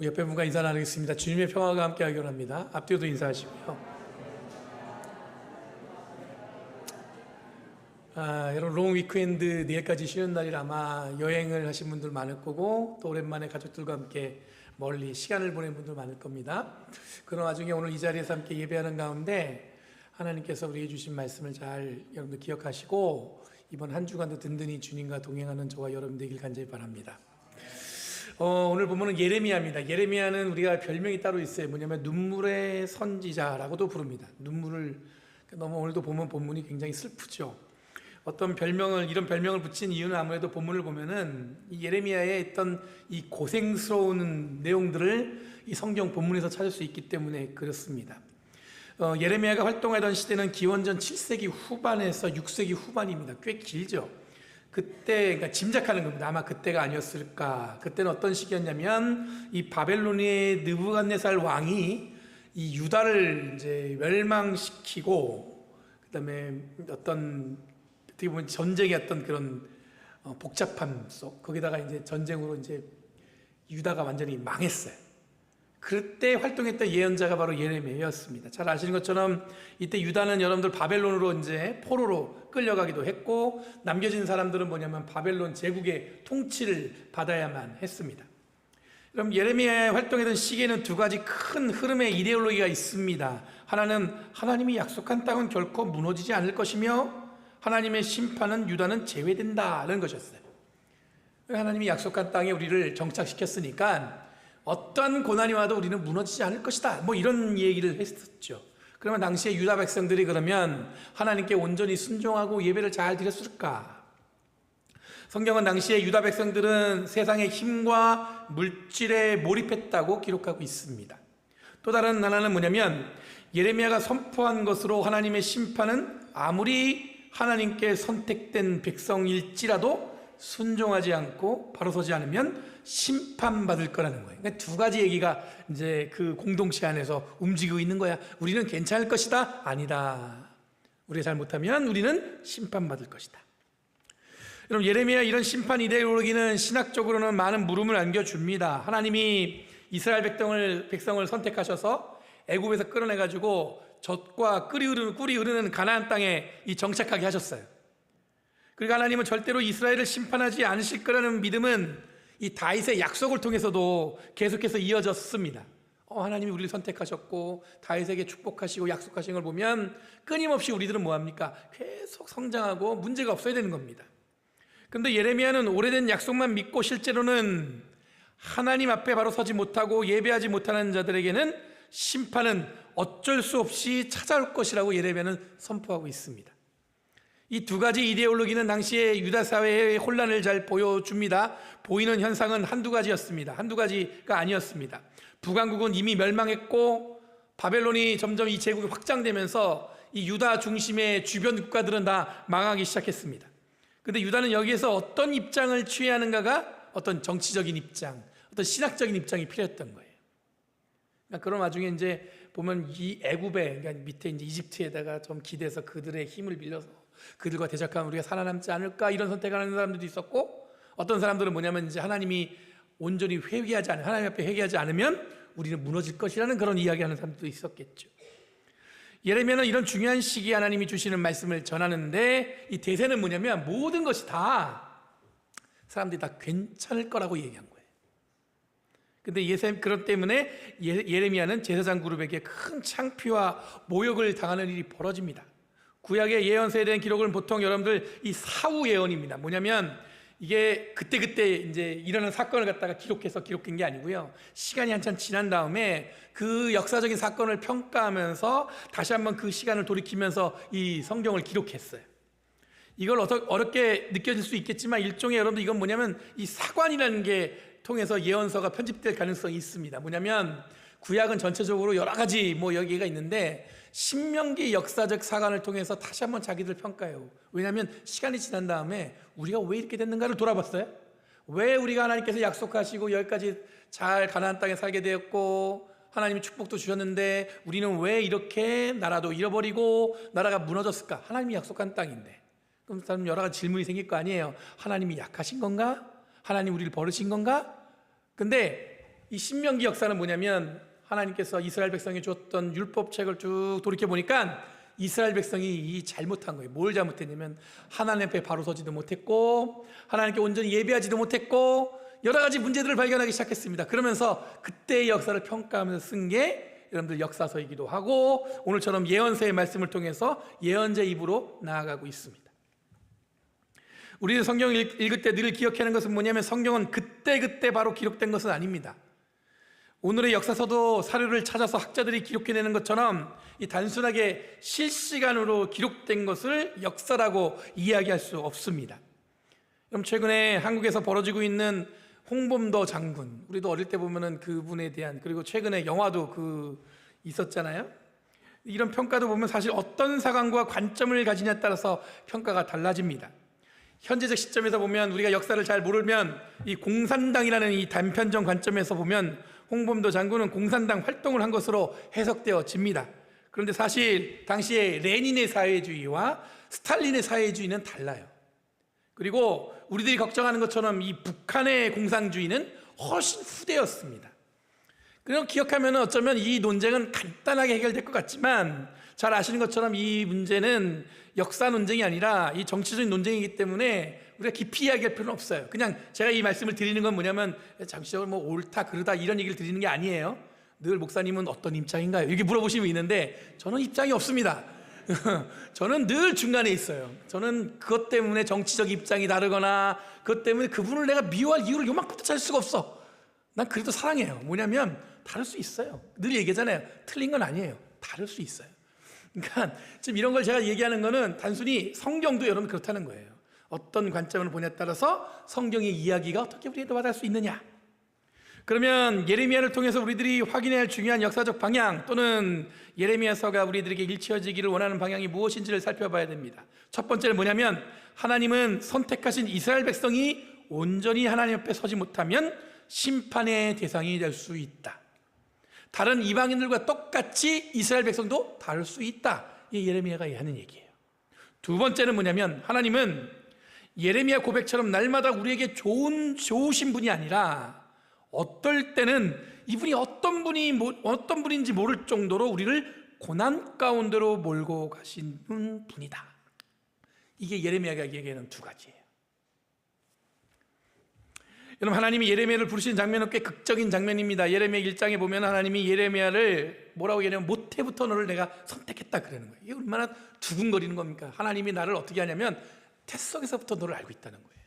옆에 분과 인사 나누겠습니다. 주님의 평화가 함께 하기 원합니다. 앞뒤로도 인사하시고요. 여러분 롱 위크엔드 내일까지 쉬는 날이라 아마 여행을 하신 분들 많을 거고 또 오랜만에 가족들과 함께 멀리 시간을 보낸 분들 많을 겁니다. 그런 와중에 오늘 이 자리에서 함께 예배하는 가운데 하나님께서 우리에게 주신 말씀을 잘 여러분들 기억하시고 이번 한 주간도 든든히 주님과 동행하는 저와 여러분 되길 간절히 바랍니다. 오늘 보면은 예레미야입니다. 예레미야는 우리가 별명이 따로 있어요. 뭐냐면 눈물의 선지자라고도 부릅니다. 눈물을 너무 오늘도 보면 본문이 굉장히 슬프죠. 이런 별명을 붙인 이유는 아무래도 본문을 보면은 이 예레미야의 어떤 이 고생스러운 내용들을 이 성경 본문에서 찾을 수 있기 때문에 그렇습니다. 예레미야가 활동하던 시대는 기원전 7세기 후반에서 6세기 후반입니다. 꽤 길죠. 그러니까 짐작하는 겁니다. 아마 그때가 아니었을까. 그때는 어떤 시기였냐면 이 바벨론의 느부갓네살 왕이 이 유다를 이제 멸망시키고 그다음에 어떻게 보면 전쟁의 어떤 그런 복잡함 속 거기다가 이제 전쟁으로 이제 유다가 완전히 망했어요. 그때 활동했던 예언자가 바로 예레미야였습니다. 잘 아시는 것처럼 이때 유다는 여러분들 바벨론으로 이제 포로로 끌려가기도 했고 남겨진 사람들은 뭐냐면 바벨론 제국의 통치를 받아야만 했습니다. 그럼 예레미야의 활동했던 시기에는 두 가지 큰 흐름의 이데올로기가 있습니다. 하나는 하나님이 약속한 땅은 결코 무너지지 않을 것이며 하나님의 심판은 유다는 제외된다는 것이었어요. 하나님이 약속한 땅에 우리를 정착시켰으니까 어떤 고난이 와도 우리는 무너지지 않을 것이다. 뭐 이런 얘기를 했었죠. 그러면 당시에 유다 백성들이 그러면 하나님께 온전히 순종하고 예배를 잘 드렸을까? 성경은 당시에 유다 백성들은 세상의 힘과 물질에 몰입했다고 기록하고 있습니다. 또 다른 하나는 뭐냐면 예레미야가 선포한 것으로 하나님의 심판은 아무리 하나님께 선택된 백성일지라도 순종하지 않고 바로 서지 않으면 심판받을 거라는 거예요. 그러니까 두 가지 얘기가 이제 그 공동체 안에서 움직이고 있는 거야. 우리는 괜찮을 것이다. 아니다. 우리가 잘못하면 우리는 심판받을 것이다. 여러분 예레미야 이런 심판 이데올로기는 신학적으로는 많은 물음을 안겨줍니다. 하나님이 이스라엘 백성을 선택하셔서 애굽에서 끌어내가지고 젖과 꿀이 흐르는 가나안 땅에 정착하게 하셨어요. 그리고 하나님은 절대로 이스라엘을 심판하지 않으실 거라는 믿음은 이 다윗의 약속을 통해서도 계속해서 이어졌습니다. 하나님이 우리를 선택하셨고 다윗에게 축복하시고 약속하신 걸 보면 끊임없이 우리들은 뭐합니까? 계속 성장하고 문제가 없어야 되는 겁니다. 그런데 예레미야는 오래된 약속만 믿고 실제로는 하나님 앞에 바로 서지 못하고 예배하지 못하는 자들에게는 심판은 어쩔 수 없이 찾아올 것이라고 예레미야는 선포하고 있습니다. 이 두 가지 이데올로기는 당시에 유다 사회의 혼란을 잘 보여줍니다. 보이는 현상은 한두 가지였습니다. 한두 가지가 아니었습니다. 북왕국은 이미 멸망했고 바벨론이 점점 이 제국이 확장되면서 이 유다 중심의 주변 국가들은 다 망하기 시작했습니다. 그런데 유다는 여기에서 어떤 입장을 취해야 하는가가 어떤 정치적인 입장, 어떤 신학적인 입장이 필요했던 거예요. 그러니까 그런 와중에 이제 보면 이 애굽에 그러니까 밑에 이제 이집트에다가 좀 기대서 그들의 힘을 빌려서 그들과 대적하면 우리가 살아남지 않을까 이런 선택하는 사람들도 있었고 어떤 사람들은 뭐냐면 이제 하나님이 온전히 하나님 앞에 회개하지 않으면 우리는 무너질 것이라는 그런 이야기하는 사람들도 있었겠죠. 예레미야는 이런 중요한 시기에 하나님이 주시는 말씀을 전하는데 이 대세는 뭐냐면 모든 것이 다 사람들이 다 괜찮을 거라고 얘기한 거예요. 근데 그것 때문에 예레미야는 제사장 그룹에게 큰 창피와 모욕을 당하는 일이 벌어집니다. 구약의 예언서에 대한 기록은 보통 여러분들 이 사후 예언입니다. 뭐냐면 이게 그때 이제 일어난 사건을 갖다가 기록한 게 아니고요. 시간이 한참 지난 다음에 그 역사적인 사건을 평가하면서 다시 한번 그 시간을 돌이키면서 이 성경을 기록했어요. 이걸 어렵게 느껴질 수 있겠지만 일종의 여러분들 이건 뭐냐면 이 사관이라는 게 통해서 예언서가 편집될 가능성이 있습니다. 뭐냐면 구약은 전체적으로 여러 가지 여기가 있는데 신명기 역사적 사관을 통해서 다시 한번 자기들 평가해요. 왜냐하면 시간이 지난 다음에 우리가 왜 이렇게 됐는가를 돌아봤어요. 왜 우리가 하나님께서 약속하시고 여기까지 잘 가나안 땅에 살게 되었고 하나님이 축복도 주셨는데 우리는 왜 이렇게 나라도 잃어버리고 나라가 무너졌을까? 하나님이 약속한 땅인데. 그럼 여러 가지 질문이 생길 거 아니에요. 하나님이 약하신 건가? 하나님 우리를 버리신 건가? 근데 이 신명기 역사는 뭐냐면 하나님께서 이스라엘 백성이 줬던 율법책을 쭉 돌이켜 보니까 이스라엘 백성이 이 잘못한 거예요. 뭘 잘못했냐면 하나님 앞에 바로 서지도 못했고 하나님께 온전히 예배하지도 못했고 여러 가지 문제들을 발견하기 시작했습니다. 그러면서 그때의 역사를 평가하면서 쓴 게 여러분들 역사서이기도 하고 오늘처럼 예언서의 말씀을 통해서 예언자 입으로 나아가고 있습니다. 우리는 성경을 읽을 때 늘 기억해야 하는 것은 뭐냐면 성경은 그때그때 바로 기록된 것은 아닙니다. 오늘의 역사서도 사료를 찾아서 학자들이 기록해내는 것처럼 이 단순하게 실시간으로 기록된 것을 역사라고 이야기할 수 없습니다. 그럼 최근에 한국에서 벌어지고 있는 홍범도 장군, 우리도 어릴 때 보면은 그분에 대한, 그리고 최근에 영화도 있었잖아요. 이런 평가도 보면 사실 어떤 사관과 관점을 가지냐에 따라서 평가가 달라집니다. 현재적 시점에서 보면 우리가 역사를 잘 모르면 이 공산당이라는 이 단편적 관점에서 보면 홍범도 장군은 공산당 활동을 한 것으로 해석되어집니다. 그런데 사실 당시에 레닌의 사회주의와 스탈린의 사회주의는 달라요. 그리고 우리들이 걱정하는 것처럼 이 북한의 공산주의는 훨씬 후대였습니다. 그럼 기억하면 어쩌면 이 논쟁은 간단하게 해결될 것 같지만 잘 아시는 것처럼 이 문제는 역사 논쟁이 아니라 이 정치적인 논쟁이기 때문에 우리가 깊이 이야기할 필요는 없어요. 그냥 제가 이 말씀을 드리는 건 뭐냐면 잠시적으로 뭐 옳다 그르다 이런 얘기를 드리는 게 아니에요. 늘 목사님은 어떤 입장인가요? 이렇게 물어보시면 있는데 저는 입장이 없습니다. 저는 늘 중간에 있어요. 저는 그것 때문에 정치적 입장이 다르거나 그것 때문에 그분을 내가 미워할 이유를 요만큼도 찾을 수가 없어. 난 그래도 사랑해요. 뭐냐면 다를 수 있어요. 늘 얘기하잖아요. 틀린 건 아니에요. 다를 수 있어요. 그러니까 지금 이런 걸 제가 얘기하는 거는 단순히 성경도 여러분 그렇다는 거예요. 어떤 관점을 보냐에 따라서 성경의 이야기가 어떻게 우리에게 와닿을 수 있느냐. 그러면 예레미야를 통해서 우리들이 확인해야 할 중요한 역사적 방향 또는 예레미야서가 우리들에게 일치어지기를 원하는 방향이 무엇인지를 살펴봐야 됩니다. 첫 번째는 뭐냐면 하나님은 선택하신 이스라엘 백성이 온전히 하나님 앞에 서지 못하면 심판의 대상이 될 수 있다. 다른 이방인들과 똑같이 이스라엘 백성도 다를 수 있다. 이게 예레미야가 하는 얘기예요. 두 번째는 뭐냐면 하나님은 예레미야 고백처럼 날마다 우리에게 좋으신 분이 아니라 어떨 때는 이분이 어떤 분인지 모를 정도로 우리를 고난 가운데로 몰고 가시는 분이다. 이게 예레미야가 얘기하는 두 가지예요. 여러분 하나님이 예레미야를 부르시는 장면은 꽤 극적인 장면입니다. 예레미야 1장에 보면 하나님이 예레미야를 뭐라고 얘기하냐면 모태부터 너를 내가 선택했다 그러는 거예요. 이게 얼마나 두근거리는 겁니까? 하나님이 나를 어떻게 하냐면 태석에서부터 너를 알고 있다는 거예요.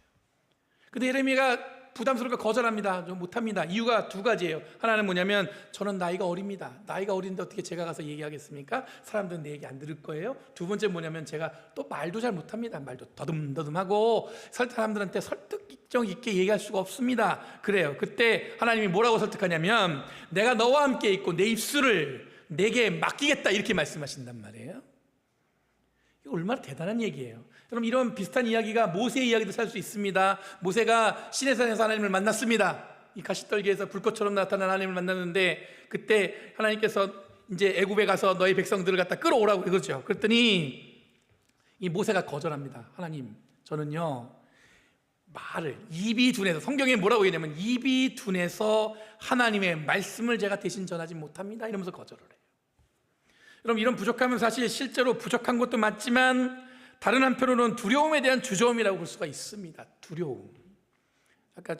근데 예레미야가 부담스럽게 거절합니다. 좀 못합니다. 이유가 두 가지예요. 하나는 뭐냐면 저는 나이가 어립니다. 나이가 어린데 어떻게 제가 가서 얘기하겠습니까? 사람들은 내 얘기 안 들을 거예요. 두 번째 뭐냐면 제가 또 말도 잘 못합니다. 말도 더듬더듬하고 사람들한테 설득력 있게 얘기할 수가 없습니다. 그래요. 그때 하나님이 뭐라고 설득하냐면 내가 너와 함께 있고 내 입술을 내게 맡기겠다 이렇게 말씀하신단 말이에요. 이거 얼마나 대단한 얘기예요. 여러분 이런 비슷한 이야기가 모세의 이야기도 살 수 있습니다. 모세가 시내산에서 하나님을 만났습니다. 이 가시떨기에서 불꽃처럼 나타난 하나님을 만났는데 그때 하나님께서 이제 애굽에 가서 너희 백성들을 갖다 끌어오라고 그러죠. 그랬더니 이 모세가 거절합니다. 하나님 저는요 입이 둔해서 성경에 뭐라고 얘기하냐면 입이 둔해서 하나님의 말씀을 제가 대신 전하지 못합니다 이러면서 거절을 해요. 여러분 이런 부족함은 사실 실제로 부족한 것도 맞지만 다른 한편으로는 두려움에 대한 주저음이라고 볼 수가 있습니다. 두려움. 아까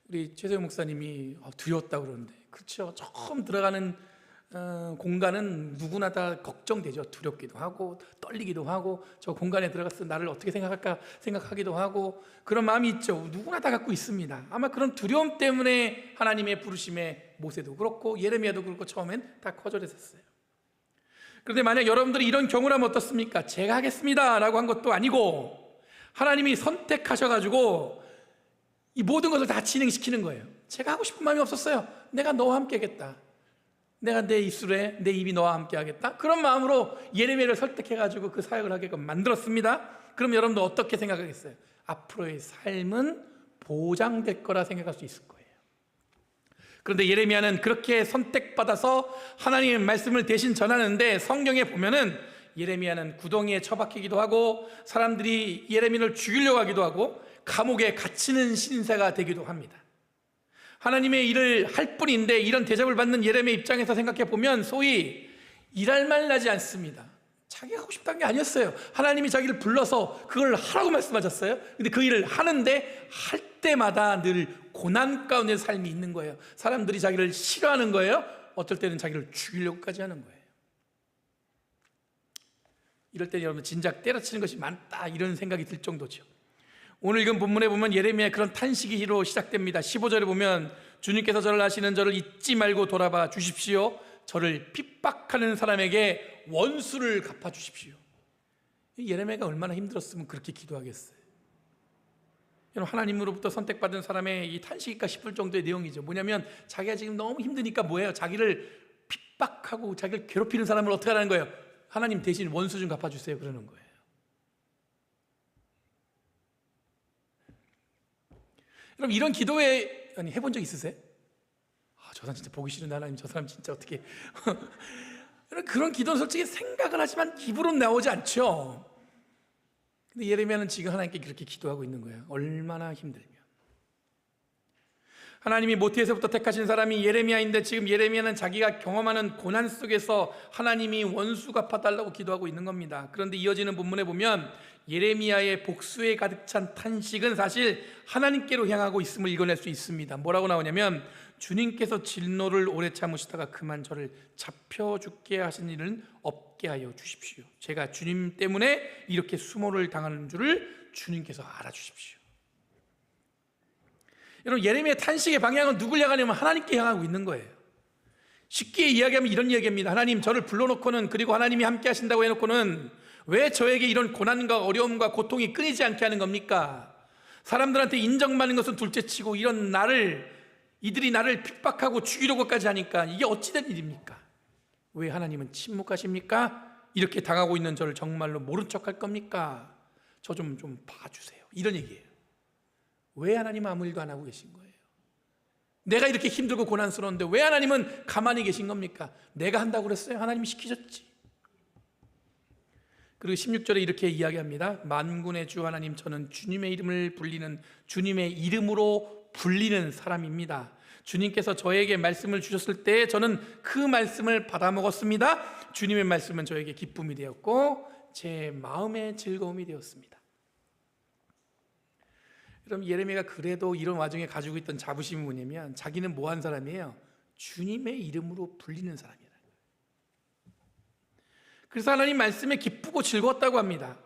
우리 최세용 목사님이 두려웠다고 그러는데 그렇죠. 처음 들어가는 공간은 누구나 다 걱정되죠. 두렵기도 하고 떨리기도 하고 저 공간에 들어가서 나를 어떻게 생각할까 생각하기도 하고 그런 마음이 있죠. 누구나 다 갖고 있습니다. 아마 그런 두려움 때문에 하나님의 부르심에 모세도 그렇고 예레미야도 그렇고 처음엔 다 거절했었어요. 그런데 만약 여러분들이 이런 경우라면 어떻습니까? 제가 하겠습니다 라고 한 것도 아니고 하나님이 선택하셔가지고 이 모든 것을 다 진행시키는 거예요. 제가 하고 싶은 마음이 없었어요. 내가 너와 함께 하겠다. 내가 내 입술에 내 입이 너와 함께 하겠다. 그런 마음으로 예레미야를 설득해가지고 그 사역을 하게끔 만들었습니다. 그럼 여러분도 어떻게 생각하겠어요? 앞으로의 삶은 보장될 거라 생각할 수 있을 거예요. 그런데 예레미야는 그렇게 선택받아서 하나님의 말씀을 대신 전하는데 성경에 보면은 예레미야는 구덩이에 처박히기도 하고 사람들이 예레미야를 죽이려고 하기도 하고 감옥에 갇히는 신세가 되기도 합니다. 하나님의 일을 할 뿐인데 이런 대접을 받는 예레미야 입장에서 생각해 보면 소위 일할 말 나지 않습니다. 자기가 하고 싶다는 게 아니었어요. 하나님이 자기를 불러서 그걸 하라고 말씀하셨어요. 근데 그 일을 하는데 할 때마다 늘 고난 가운데 삶이 있는 거예요. 사람들이 자기를 싫어하는 거예요. 어떨 때는 자기를 죽이려고까지 하는 거예요. 이럴 때 여러분 진작 때려치는 것이 많다 이런 생각이 들 정도죠. 오늘 읽은 본문에 보면 예레미야의 그런 탄식으로 시작됩니다. 15절에 보면 주님께서 저를 아시는 저를 잊지 말고 돌아봐 주십시오. 저를 핍박하는 사람에게 원수를 갚아주십시오. 예레미야가 얼마나 힘들었으면 그렇게 기도하겠어요. 하나님으로부터 선택받은 사람의 이 탄식일까 싶을 정도의 내용이죠. 뭐냐면 자기가 지금 너무 힘드니까 뭐예요? 자기를 핍박하고 자기를 괴롭히는 사람을 어떻게 하라는 거예요? 하나님 대신 원수 좀 갚아주세요 그러는 거예요. 그럼 이런 기도에 해본 적 있으세요? 저 사람 진짜 보기 싫은데 하나님 저 사람 진짜 어떻게 그런 기도는 솔직히 생각은 하지만 입으로는 나오지 않죠. 근데 예레미야는 지금 하나님께 그렇게 기도하고 있는 거예요. 얼마나 힘들면. 하나님이 모태에서부터 택하신 사람이 예레미야인데 지금 예레미야는 자기가 경험하는 고난 속에서 하나님이 원수 갚아달라고 기도하고 있는 겁니다. 그런데 이어지는 본문에 보면 예레미야의 복수에 가득 찬 탄식은 사실 하나님께로 향하고 있음을 읽어낼 수 있습니다. 뭐라고 나오냐면 주님께서 진노를 오래 참으시다가 그만 저를 잡혀 죽게 하신 일은 없게 하여 주십시오. 제가 주님 때문에 이렇게 수모를 당하는 줄을 주님께서 알아주십시오. 여러분 예레미야의 탄식의 방향은 누굴 향하냐면 하나님께 향하고 있는 거예요. 쉽게 이야기하면 이런 이야기입니다. 하나님 저를 불러놓고는 그리고 하나님이 함께 하신다고 해놓고는 왜 저에게 이런 고난과 어려움과 고통이 끊이지 않게 하는 겁니까? 사람들한테 인정받는 것은 둘째치고 이들이 나를 핍박하고 죽이려고까지 하니까 이게 어찌된 일입니까? 왜 하나님은 침묵하십니까? 이렇게 당하고 있는 저를 정말로 모른 척할 겁니까? 저 좀 봐주세요. 이런 얘기예요. 왜 하나님은 아무 일도 안 하고 계신 거예요? 내가 이렇게 힘들고 고난스러운데 왜 하나님은 가만히 계신 겁니까? 내가 한다고 그랬어요? 하나님이 시키셨지. 그리고 16절에 이렇게 이야기합니다. 만군의 주 하나님 저는 주님의 이름을 불리는 주님의 이름으로 불리는 사람입니다. 주님께서 저에게 말씀을 주셨을 때 저는 그 말씀을 받아 먹었습니다. 주님의 말씀은 저에게 기쁨이 되었고 제 마음의 즐거움이 되었습니다. 그럼 예레미야가 그래도 이런 와중에 가지고 있던 자부심이 뭐냐면 자기는 뭐한 사람이에요? 주님의 이름으로 불리는 사람이에요. 그래서 하나님 말씀에 기쁘고 즐거웠다고 합니다.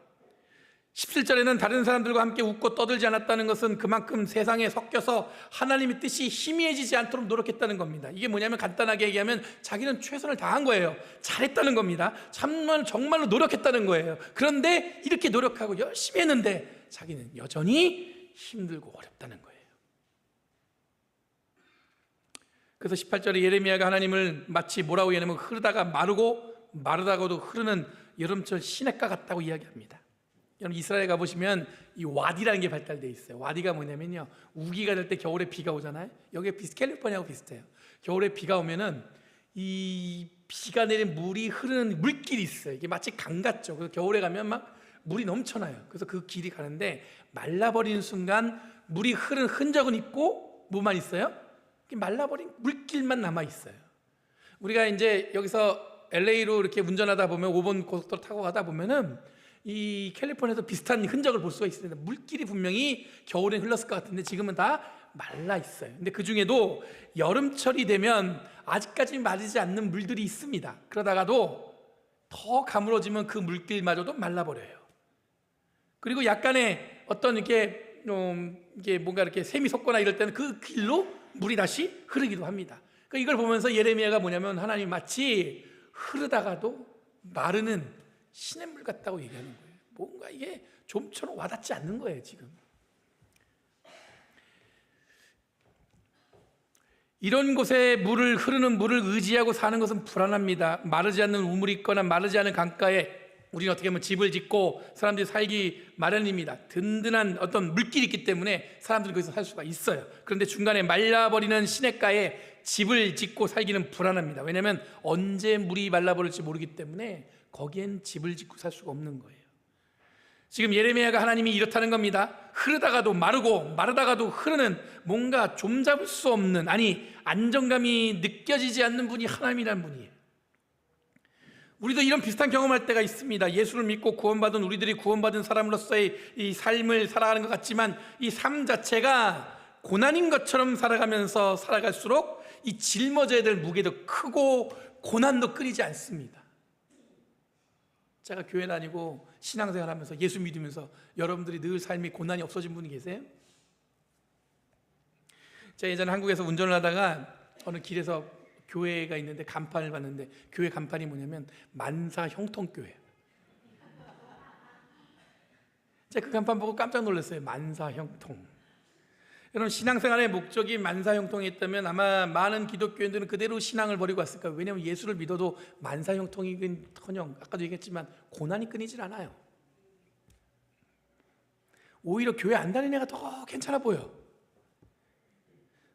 17절에는 다른 사람들과 함께 웃고 떠들지 않았다는 것은 그만큼 세상에 섞여서 하나님의 뜻이 희미해지지 않도록 노력했다는 겁니다. 이게 뭐냐면 간단하게 얘기하면 자기는 최선을 다한 거예요. 잘했다는 겁니다. 정말로 노력했다는 거예요. 그런데 이렇게 노력하고 열심히 했는데 자기는 여전히 힘들고 어렵다는 거예요. 그래서 18절에 예레미야가 하나님을 마치 뭐라고 얘기하냐면 흐르다가 마르다가도 흐르는 여름철 시냇가 같다고 이야기합니다. 여러분 이스라엘 가보시면 이 와디라는 게 발달되어 있어요. 와디가 뭐냐면요 우기가 될 때 겨울에 비가 오잖아요. 여기에 캘리포니아하고 비슷해요. 겨울에 비가 오면은 이 비가 내린 물이 흐르는 물길이 있어요. 이게 마치 강 같죠. 그래서 겨울에 가면 막 물이 넘쳐나요. 그래서 그 길이 가는데 말라버리는 순간 물이 흐른 흔적은 있고 뭐만 있어요? 말라버린 물길만 남아있어요. 우리가 이제 여기서 LA로 이렇게 운전하다 보면 5번 고속도로 타고 가다 보면은 이 캘리포니아에서 비슷한 흔적을 볼 수가 있습니다. 물길이 분명히 겨울에 흘렀을 것 같은데 지금은 다 말라 있어요. 근데 그 중에도 여름철이 되면 아직까지 마르지 않는 물들이 있습니다. 그러다가도 더 가물어지면 그 물길마저도 말라버려요. 그리고 약간의 어떤 이게 뭔가 이렇게 샘이 솟거나 이럴 때는 그 길로 물이 다시 흐르기도 합니다. 그러니까 이걸 보면서 예레미야가 뭐냐면 하나님 마치 흐르다가도 마르는 시냇물 같다고 얘기하는 거예요. 뭔가 이게 좀처럼 와닿지 않는 거예요 지금. 이런 곳에 흐르는 물을 의지하고 사는 것은 불안합니다. 마르지 않는 우물이 있거나 마르지 않은 강가에 우리는 어떻게 보면 집을 짓고 사람들이 살기 마련입니다. 든든한 어떤 물길이 있기 때문에 사람들이 거기서 살 수가 있어요. 그런데 중간에 말라버리는 시냇가에 집을 짓고 살기는 불안합니다. 왜냐하면 언제 물이 말라버릴지 모르기 때문에 거기엔 집을 짓고 살 수가 없는 거예요. 지금 예레미야가 하나님이 이렇다는 겁니다. 흐르다가도 마르고 마르다가도 흐르는 뭔가 좀잡을 수 없는, 아니 안정감이 느껴지지 않는 분이 하나님이라는 분이에요. 우리도 이런 비슷한 경험할 때가 있습니다. 예수를 믿고 구원받은 우리들이 구원받은 사람으로서의 이 삶을 살아가는 것 같지만 이 삶 자체가 고난인 것처럼 살아가면서 살아갈수록 이 짊어져야 될 무게도 크고 고난도 끊이지 않습니다. 제가 교회 다니고 신앙생활 하면서 예수 믿으면서 여러분들이 늘 삶이 고난이 없어진 분이 계세요? 제가 예전에 한국에서 운전을 하다가 어느 길에서 교회가 있는데 간판을 봤는데 교회 간판이 뭐냐면 만사 형통교회. 제가 그 간판 보고 깜짝 놀랐어요. 만사 형통. 여러분, 신앙생활의 목적이 만사 형통이 있다면 아마 많은 기독교인들은 그대로 신앙을 버리고 왔을 거예요. 왜냐하면 예수를 믿어도 만사 형통이긴커녕 아까도 얘기했지만 고난이 끊이질 않아요. 오히려 교회 안 다니는 애가 더 괜찮아 보여.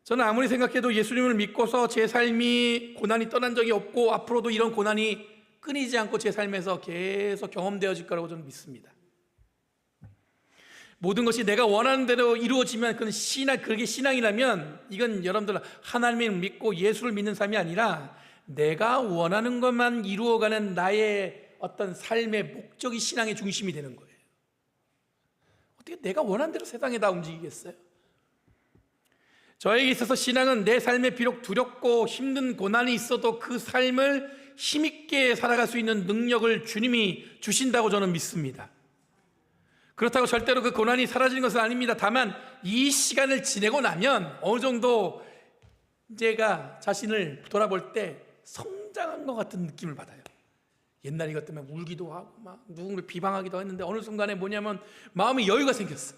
저는 아무리 생각해도 예수님을 믿고서 제 삶이 고난이 떠난 적이 없고 앞으로도 이런 고난이 끊이지 않고 제 삶에서 계속 경험되어질 거라고 저는 믿습니다. 모든 것이 내가 원하는 대로 이루어지면 그건 그게 신앙이라면 이건 여러분들 하나님을 믿고 예수를 믿는 삶이 아니라 내가 원하는 것만 이루어가는 나의 어떤 삶의 목적이 신앙의 중심이 되는 거예요. 어떻게 내가 원하는 대로 세상에 다 움직이겠어요? 저에게 있어서 신앙은 내 삶에 비록 두렵고 힘든 고난이 있어도 그 삶을 힘있게 살아갈 수 있는 능력을 주님이 주신다고 저는 믿습니다. 그렇다고 절대로 그 고난이 사라지는 것은 아닙니다. 다만 이 시간을 지내고 나면 어느 정도 제가 자신을 돌아볼 때 성장한 것 같은 느낌을 받아요. 옛날 이것 때문에 울기도 하고 막 누군가를 비방하기도 했는데 어느 순간에 뭐냐면 마음에 여유가 생겼어.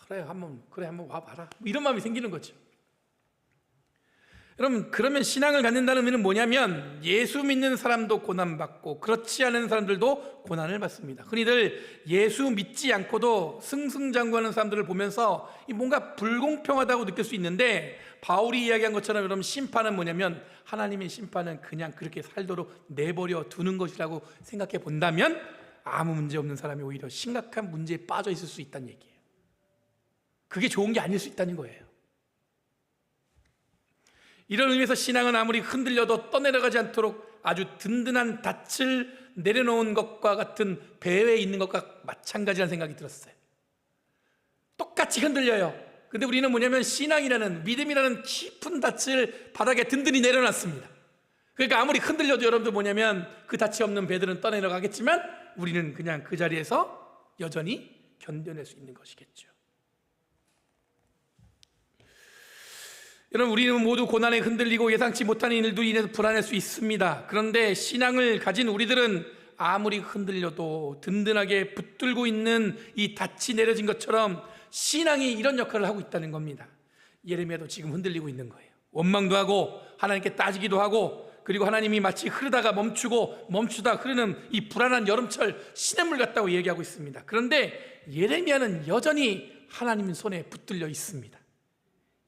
그래 한번 와봐라, 이런 마음이 생기는 거죠. 여러분, 그러면 신앙을 갖는다는 의미는 뭐냐면 예수 믿는 사람도 고난받고 그렇지 않은 사람들도 고난을 받습니다. 흔히들 예수 믿지 않고도 승승장구하는 사람들을 보면서 뭔가 불공평하다고 느낄 수 있는데 바울이 이야기한 것처럼 여러분, 심판은 뭐냐면 하나님의 심판은 그냥 그렇게 살도록 내버려 두는 것이라고 생각해 본다면 아무 문제 없는 사람이 오히려 심각한 문제에 빠져 있을 수 있다는 얘기예요. 그게 좋은 게 아닐 수 있다는 거예요. 이런 의미에서 신앙은 아무리 흔들려도 떠내려가지 않도록 아주 든든한 닻을 내려놓은 것과 같은 배에 있는 것과 마찬가지라는 생각이 들었어요. 똑같이 흔들려요. 근데 우리는 뭐냐면 신앙이라는, 믿음이라는 깊은 닻을 바닥에 든든히 내려놨습니다. 그러니까 아무리 흔들려도 여러분들 뭐냐면 그 닻이 없는 배들은 떠내려가겠지만 우리는 그냥 그 자리에서 여전히 견뎌낼 수 있는 것이겠죠. 여러분, 우리는 모두 고난에 흔들리고 예상치 못하는 일도 인해서 불안할 수 있습니다. 그런데 신앙을 가진 우리들은 아무리 흔들려도 든든하게 붙들고 있는 이 닻이 내려진 것처럼 신앙이 이런 역할을 하고 있다는 겁니다. 예레미야도 지금 흔들리고 있는 거예요. 원망도 하고 하나님께 따지기도 하고, 그리고 하나님이 마치 흐르다가 멈추고 멈추다 흐르는 이 불안한 여름철 시냇물 같다고 얘기하고 있습니다. 그런데 예레미야는 여전히 하나님 손에 붙들려 있습니다.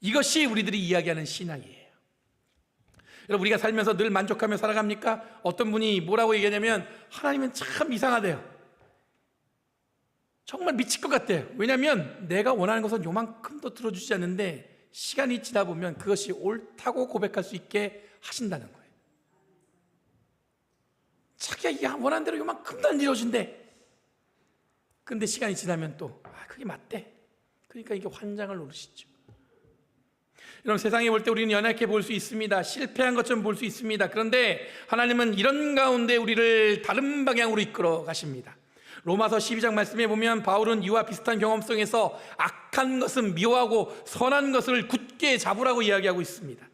이것이 우리들이 이야기하는 신앙이에요. 여러분, 우리가 살면서 늘 만족하며 살아갑니까? 어떤 분이 뭐라고 얘기하냐면 하나님은 참 이상하대요. 정말 미칠 것 같대요. 왜냐하면 내가 원하는 것은 요만큼도 들어주지 않는데 시간이 지나 보면 그것이 옳다고 고백할 수 있게 하신다는 거예요. 자기가 원하는 대로 요만큼도 안 이루어진대. 근데 시간이 지나면 또 그게 맞대. 그러니까 이게 환장을 노리시죠. 여러분, 세상에 볼 때 우리는 연약해 볼 수 있습니다. 실패한 것처럼 볼 수 있습니다. 그런데 하나님은 이런 가운데 우리를 다른 방향으로 이끌어 가십니다. 로마서 12장 말씀에 보면 바울은 이와 비슷한 경험 속에서 악한 것은 미워하고 선한 것을 굳게 잡으라고 이야기하고 있습니다.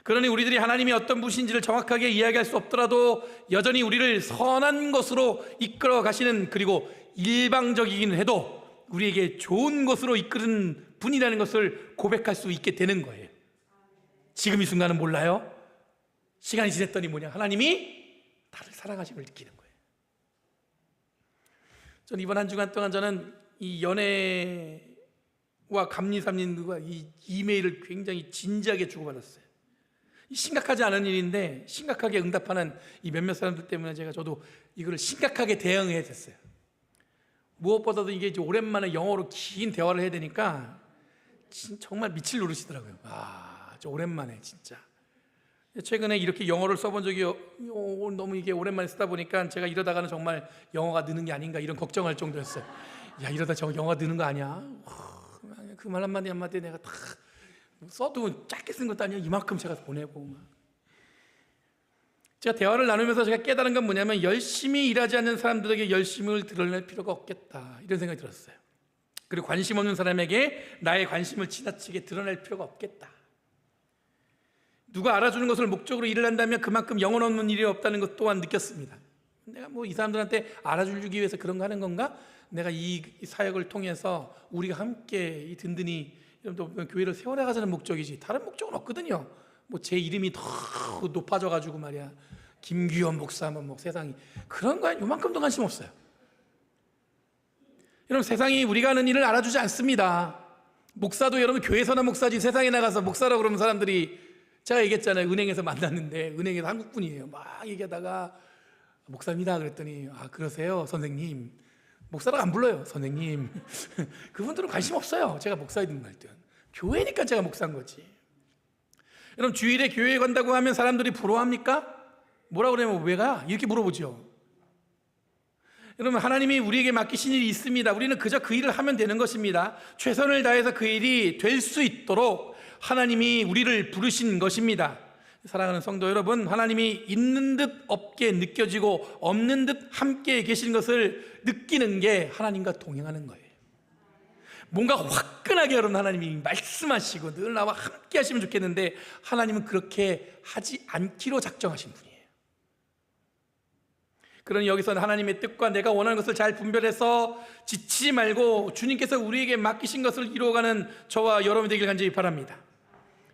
그러니 우리들이 하나님이 어떤 분이신지를 정확하게 이야기할 수 없더라도 여전히 우리를 선한 것으로 이끌어 가시는, 그리고 일방적이긴 해도 우리에게 좋은 것으로 이끄는 분이라는 것을 고백할 수 있게 되는 거예요. 지금 이 순간은 몰라요. 시간이 지났더니 뭐냐, 하나님이 나를 사랑하심을 느끼는 거예요. 전 이번 한 주간 동안 저는 이 연애와 감리삼린과 이 이메일을 굉장히 진지하게 주고받았어요. 심각하지 않은 일인데 심각하게 응답하는 이 몇몇 사람들 때문에 저도 이거를 심각하게 대응해야 됐어요. 무엇보다도 이게 이제 오랜만에 영어로 긴 대화를 해야 되니까 정말 미칠 노릇이더라고요. 저 오랜만에 진짜. 최근에 이렇게 영어를 써본 적이 너무 이게 오랜만에 쓰다 보니까 제가 이러다가는 정말 영어가 느는 게 아닌가 이런 걱정할 정도였어요. 야, 이러다 저 영어가 느는 거 아니야? 그 말 한마디 한마디 내가 다 써도 짧게 쓴 것도 아니야. 이만큼 제가 보내고 막. 제가 대화를 나누면서 제가 깨달은 건 뭐냐면 열심히 일하지 않는 사람들에게 열심을 드러낼 필요가 없겠다 이런 생각이 들었어요. 그리고 관심 없는 사람에게 나의 관심을 지나치게 드러낼 필요가 없겠다. 누가 알아주는 것을 목적으로 일을 한다면 그만큼 영혼 없는 일이 없다는 것 또한 느꼈습니다. 내가 뭐 이 사람들한테 알아주기 위해서 그런 거 하는 건가? 내가 이 사역을 통해서 우리가 함께 이 든든히 교회를 세워나가자는 목적이지 다른 목적은 없거든요. 뭐 제 이름이 더 높아져 가지고 말이야 김규현 목사 뭐 세상이 그런 거에 요만큼도 관심 없어요. 여러분 세상이 우리가 하는 일을 알아주지 않습니다. 목사도 여러분 교회에서나 목사지 세상에 나가서 목사라고 그러면 사람들이 제가 얘기했잖아요. 은행에서 만났는데 은행에서 한국분이에요. 막 얘기하다가 목사입니다 그랬더니 그러세요 선생님. 목사라고 안 불러요 선생님. 그분들은 관심 없어요. 제가 목사이든 말든 교회니까 제가 목사인 거지. 여러분 주일에 교회에 간다고 하면 사람들이 부러워합니까? 뭐라고 그러면 왜 가? 이렇게 물어보죠. 여러분 하나님이 우리에게 맡기신 일이 있습니다. 우리는 그저 그 일을 하면 되는 것입니다. 최선을 다해서 그 일이 될 수 있도록 하나님이 우리를 부르신 것입니다. 사랑하는 성도 여러분, 하나님이 있는 듯 없게 느껴지고 없는 듯 함께 계신 것을 느끼는 게 하나님과 동행하는 거예요. 뭔가 화끈하게 여러분 하나님이 말씀하시고 늘 나와 함께 하시면 좋겠는데 하나님은 그렇게 하지 않기로 작정하신 분이에요. 그러니 여기서는 하나님의 뜻과 내가 원하는 것을 잘 분별해서 지치지 말고 주님께서 우리에게 맡기신 것을 이루어가는 저와 여러분이 되길 간절히 바랍니다.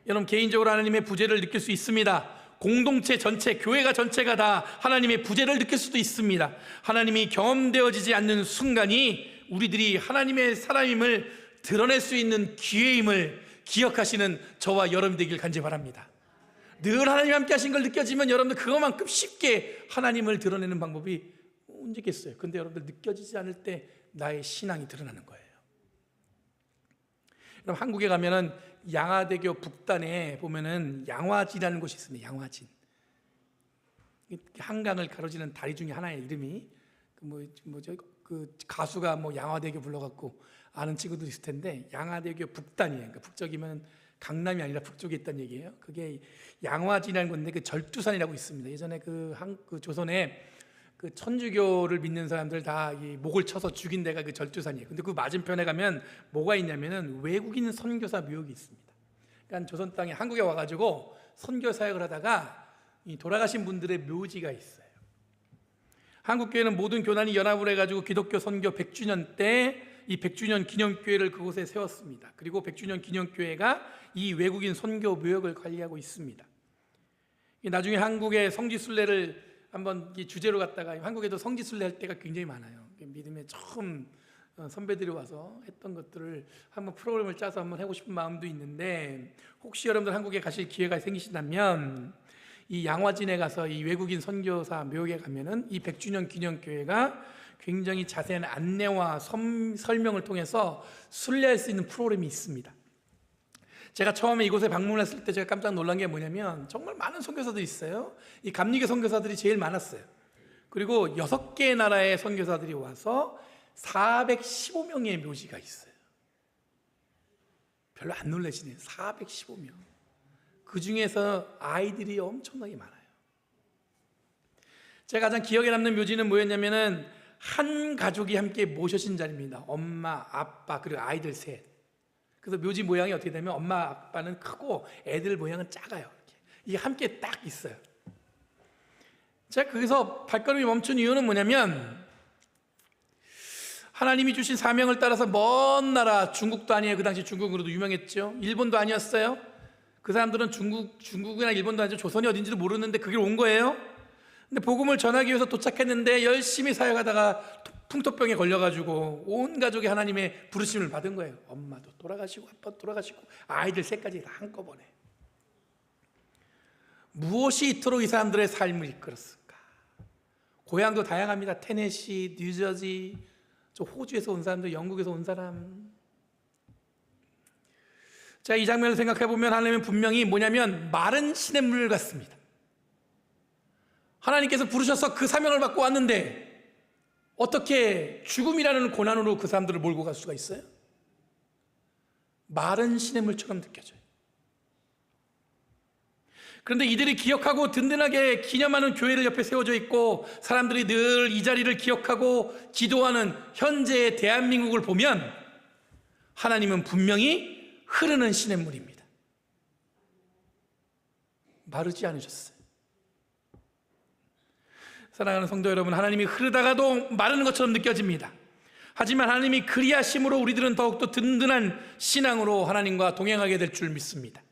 여러분 개인적으로 하나님의 부재를 느낄 수 있습니다. 공동체 전체, 교회가 전체가 다 하나님의 부재를 느낄 수도 있습니다. 하나님이 경험되어지지 않는 순간이 우리들이 하나님의 사람임을 드러낼 수 있는 기회임을 기억하시는 저와 여러분 되길 간절히 바랍니다. 늘 하나님 함께 하신 걸 느껴지면 여러분들 그것만큼 쉽게 하나님을 드러내는 방법이 언제 있겠어요. 근데 여러분들 느껴지지 않을 때 나의 신앙이 드러나는 거예요. 그럼 한국에 가면은 양화대교 북단에 보면은 양화진이라는 곳이 있습니다. 양화진. 한강을 가로지는 다리 중에 하나의 이름이 그 가수가 뭐 양화대교 불러갖고 아는 친구도 있을 텐데 양화대교 북단이에요. 그러니까 북쪽이면 강남이 아니라 북쪽에 있다는 얘기예요. 그게 양화진이라는 건데 그 절두산이라고 있습니다. 예전에 그 조선에 그 천주교를 믿는 사람들 다 이 목을 쳐서 죽인 데가 그 절두산이에요. 근데 그 맞은편에 가면 뭐가 있냐면은 외국인 선교사 묘역이 있습니다. 그러니까 조선 땅에 한국에 와가지고 선교 사역을 하다가 이 돌아가신 분들의 묘지가 있어요. 한국교회는 모든 교단이 연합을 해가지고 기독교 선교 100주년 때 이 100주년 기념교회를 그곳에 세웠습니다. 그리고 100주년 기념교회가 이 외국인 선교 묘역을 관리하고 있습니다. 나중에 한국의 성지순례를 한번 주제로 갖다가 한국에도 성지순례 할 때가 굉장히 많아요. 믿음에 처음 선배들이 와서 했던 것들을 한번 프로그램을 짜서 한번 하고 싶은 마음도 있는데 혹시 여러분들 한국에 가실 기회가 생기신다면 이 양화진에 가서 이 외국인 선교사 묘역에 가면은 이 100주년 기념교회가 굉장히 자세한 안내와 설명을 통해서 순례할 수 있는 프로그램이 있습니다. 제가 처음에 이곳에 방문했을 때 제가 깜짝 놀란 게 뭐냐면 정말 많은 선교사들이 있어요. 이 감리교 선교사들이 제일 많았어요. 그리고 6개의 나라의 선교사들이 와서 415명의 묘지가 있어요. 별로 안 놀라시네요. 415명. 그 중에서 아이들이 엄청나게 많아요. 제가 가장 기억에 남는 묘지는 뭐였냐면은 한 가족이 함께 모셔진 자리입니다. 엄마, 아빠, 그리고 아이들 셋. 그래서 묘지 모양이 어떻게 되면 엄마, 아빠는 크고 애들 모양은 작아요. 이게 함께 딱 있어요. 제가 거기서 발걸음이 멈춘 이유는 뭐냐면 하나님이 주신 사명을 따라서 먼 나라, 중국도 아니에요. 그 당시 중국으로도 유명했죠. 일본도 아니었어요. 그 사람들은 중국이나 일본도 아니죠. 조선이 어딘지도 모르는데 그 길 온 거예요. 근데 복음을 전하기 위해서 도착했는데 열심히 사역하다가 풍토병에 걸려가지고 온 가족이 하나님의 부르심을 받은 거예요. 엄마도 돌아가시고 아빠도 돌아가시고 아이들 셋까지 다 한꺼번에. 무엇이 이토록 이 사람들의 삶을 이끌었을까? 고향도 다양합니다. 테네시, 뉴저지, 저 호주에서 온 사람들, 영국에서 온 사람. 자, 이 장면을 생각해 보면 하나님은 분명히 뭐냐면 마른 시냇물 같습니다. 하나님께서 부르셔서 그 사명을 받고 왔는데 어떻게 죽음이라는 고난으로 그 사람들을 몰고 갈 수가 있어요? 마른 시냇물처럼 느껴져요. 그런데 이들이 기억하고 든든하게 기념하는 교회를 옆에 세워져 있고 사람들이 늘 이 자리를 기억하고 기도하는 현재의 대한민국을 보면 하나님은 분명히 흐르는 시냇물입니다. 마르지 않으셨어요. 사랑하는 성도 여러분, 하나님이 흐르다가도 마르는 것처럼 느껴집니다. 하지만 하나님이 그리하심으로 우리들은 더욱더 든든한 신앙으로 하나님과 동행하게 될 줄 믿습니다.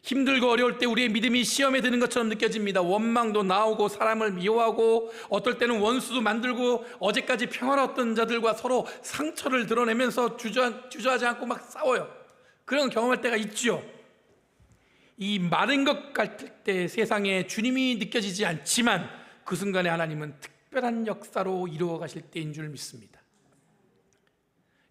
힘들고 어려울 때 우리의 믿음이 시험에 드는 것처럼 느껴집니다. 원망도 나오고 사람을 미워하고 어떨 때는 원수도 만들고 어제까지 평화로웠던 자들과 서로 상처를 드러내면서 주저하지 않고 막 싸워요. 그런 경험할 때가 있죠. 이 마른 것 같을 때 세상에 주님이 느껴지지 않지만 그 순간에 하나님은 특별한 역사로 이루어 가실 때인 줄 믿습니다.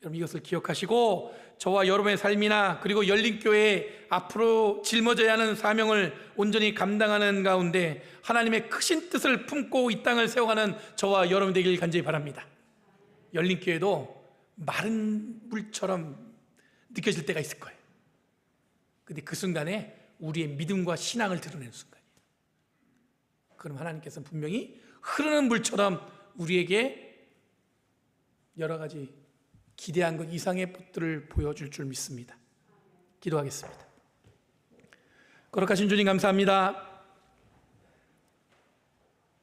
여러분, 이것을 기억하시고 저와 여러분의 삶이나 그리고 열린교회에 앞으로 짊어져야 하는 사명을 온전히 감당하는 가운데 하나님의 크신 뜻을 품고 이 땅을 세워가는 저와 여러분 되길 간절히 바랍니다. 열린교회도 마른 물처럼 느껴질 때가 있을 거예요. 근데 그 순간에 우리의 믿음과 신앙을 드러내는 순간이에요. 그럼 하나님께서는 분명히 흐르는 물처럼 우리에게 여러 가지 기대한 것 이상의 것들을 보여줄 줄 믿습니다. 기도하겠습니다. 거룩하신 주님 감사합니다.